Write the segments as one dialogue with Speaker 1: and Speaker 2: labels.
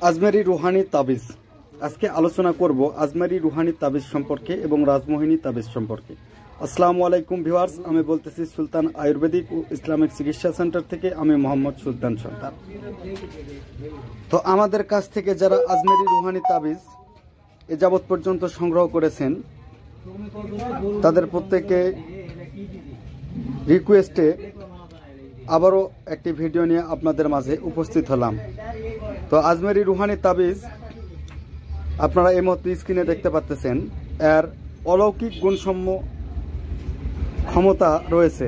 Speaker 1: Ajmeri Rouhani তাবিজ। আজকে আলোচনা করব আজমেরি রুহানি তাবিজ সম্পর্কে এবং রাজমোহিনী তাবিজ সম্পর্কে। আসসালামু আলাইকুম ভিউয়ার্স, আমি বলতেছি সুলতান আয়ুর্বেদিক ও ইসলামিক চিকিৎসা সেন্টার থেকে। আমি মোহাম্মদ সুলতান সরকার। তো আমাদের কাছ থেকে যারা আজমেরি রুহানি তাবিজ এ যাবৎ পর্যন্ত সংগ্রহ করেছেন তাদের প্রত্যেকে রিকোয়েস্টে আবারও একটি ভিডিও নিয়ে আপনাদের মাঝে উপস্থিত হলাম। তো আজমেরি রুহানি তাবিজ আপনারা এই মুহূর্তে স্ক্রিনে দেখতে পাচ্ছেন, এর অলৌকিক গুণসম্য ক্ষমতা রয়েছে।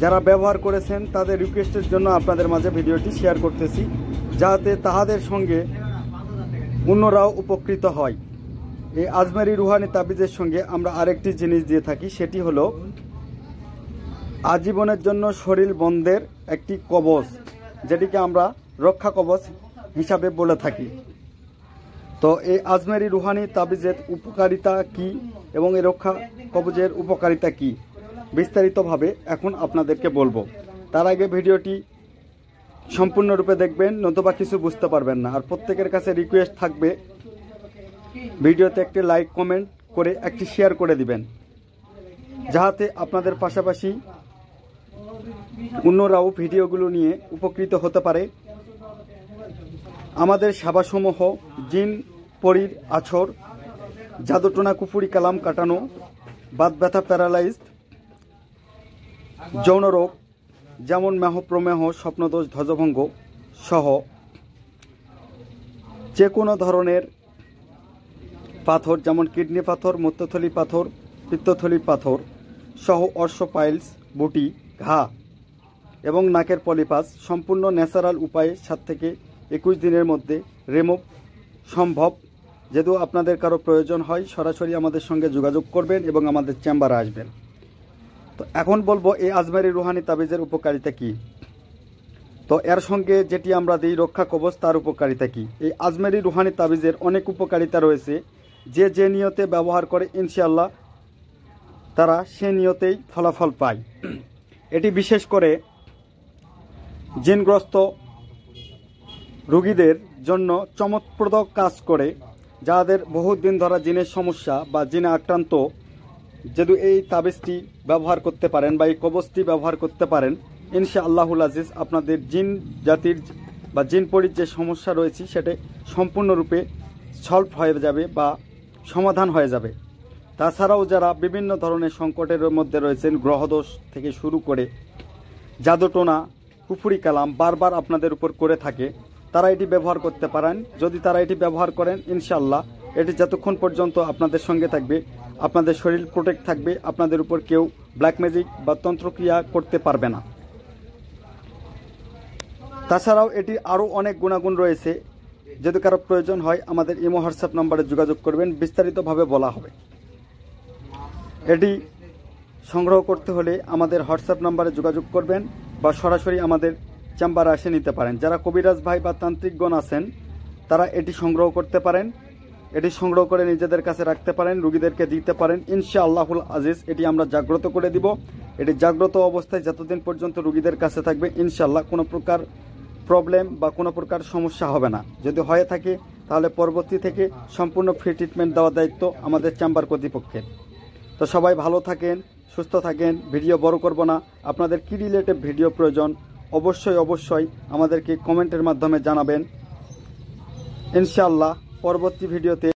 Speaker 1: যারা ব্যবহার করেছেন তাদের রিকোয়েস্টের জন্য আপনাদের মাঝে ভিডিওটি শেয়ার করতেছি, যাতে তাহাদের সঙ্গে অন্যরাও উপকৃত হয়। এই আজমেরি রুহানি তাবিজের সঙ্গে আমরা আরেকটি জিনিস দিয়ে থাকি, সেটি হলো আজীবনের জন্য শরীর বন্ধের একটি কবচ, যেটিকে আমরা রক্ষা কবচ হিসাবে বলে থাকি। তো এই আজমেরি রুহানি তাবিজের উপকারিতা কি এবং এই রক্ষা কবচের উপকারিতা কি বিস্তারিতভাবে এখন আপনাদেরকে বলবো। তার আগে ভিডিওটি সম্পূর্ণরূপে দেখবেন, নতুবা কিছু বুঝতে পারবেন না। আর প্রত্যেকের কাছে রিকোয়েস্ট থাকবে ভিডিওতে একটি লাইক কমেন্ট করে একটি শেয়ার করে দিবেন, যাতে আপনাদের পাশাপাশি অন্যরাও ভিডিওগুলো নিয়ে উপকৃত হতে পারে। আমাদের সেবাসমূহ জিন পরীর আছর, জাদুটোনা কুফুরি কালাম কাটানো, বাত ব্যথা, প্যারালাইজড, যৌন রোগ যেমন মেহ প্রমেহ, স্বপ্নদোষ, ধ্বজভঙ্গ সহ যে কোনো ধরনের পাথর যেমন কিডনি পাথর, মূত্রথলি পাথর, পিত্তথলি পাথর সহ অর্শ, পাইলস, বুটি, ঘা এবং নাকের পলিপাস সম্পূর্ণ ন্যাচারাল উপায়ে 7 থেকে 21 দিনের মধ্যে রিমুভ সম্ভব। যেহেতু আপনাদের কারো প্রয়োজন হয় সরাসরি আমাদের সঙ্গে যোগাযোগ করবেন এবং আমাদের চেম্বারে আসবেন। তো এখন বলবো এই আজমেরি রুহানি তাবিজের উপকারিতা কি। তো এর সঙ্গে যেটি আমরা দিই রক্ষা কবচ, তার উপকারিতা কি। এই আজমেরি রুহানি তাবিজের অনেক উপকারিতা রয়েছে। যে যে নিয়তে ব্যবহার করে ইনশাআল্লাহ তারা সে নিয়তেই ফলাফল পায়। এটি বিশেষ করে জিনগ্রস্ত রোগীদের জন্য চমৎপ্রদ কাজ করে, যাদের বহুত দিন ধরা জিনের সমস্যা বা জিনে আক্রান্ত। যদি এই তাবিজটি ব্যবহার করতে পারেন বা এই কবচটি ব্যবহার করতে পারেন, ইনশাআল্লাহুল আজিজ আপনাদের জিন জাতির বা জিন পরির যে সমস্যা রয়েছে সেটা সম্পূর্ণরূপে সলভ হয়ে যাবে বা সমাধান হয়ে যাবে। তাছাড়াও যারা বিভিন্ন ধরনের সংকটের মধ্যে রয়েছেন, গ্রহদোষ থেকে শুরু করে জাদুটোনা কুফুরি কালাম বারবার আপনাদের উপর করে থাকে, তারা এটি ব্যবহার করতে পারেন। যদি তারা এটি ব্যবহার করেন ইনশাআল্লাহ এটি যতক্ষণ পর্যন্ত আপনাদের সঙ্গে থাকবে আপনাদের শরীর প্রোটেক্ট থাকবে, আপনাদের উপর কেউ ব্ল্যাক ম্যাজিক বা তন্ত্রক্রিয়া করতে পারবে না। তাছাড়াও এটি আরও অনেক গুণাগুণ রয়েছে। যদি কারো প্রয়োজন হয় আমাদের ইমো হোয়াটসঅ্যাপ নম্বরে যোগাযোগ করবেন, বিস্তারিতভাবে বলা হবে। এটি সংগ্রহ করতে হলে আমাদের হোয়াটসঅ্যাপ নম্বরে যোগাযোগ করবেন বা সরাসরি আমাদের চেম্বারে এসে নিতে পারেন। যারা কবিরাজ ভাই বা তান্ত্রিকগণ আছেন তারা এটি সংগ্রহ করতে পারেন, এটি সংগ্রহ করে নিজেদের কাছে রাখতে পারেন, রোগীদেরকে দিতে পারেন। ইনশাআল্লাহুল আজিজ এটি আমরা জাগ্রত করে দিব। এটি জাগ্রত অবস্থায় যতদিন পর্যন্ত রোগীদের কাছে থাকবে ইনশাআল্লাহ কোনো প্রকার প্রবলেম বা কোনো প্রকার সমস্যা হবে না। যদি হয়ে থাকে তাহলে পরবর্তী থেকে সম্পূর্ণ ফ্রি ট্রিটমেন্ট দেওয়ার দায়িত্ব আমাদের চেম্বার কর্তৃপক্ষের। তো সবাই ভালো থাকেন, সুস্থ থাকেন। ভিডিও বড় করব না। আপনাদের কি রিলেটেড ভিডিও প্রয়োজন অবশ্যই আমাদেরকে কমেন্টের মাধ্যমে জানাবেন। ইনশাআল্লাহ পরবর্তী ভিডিওতে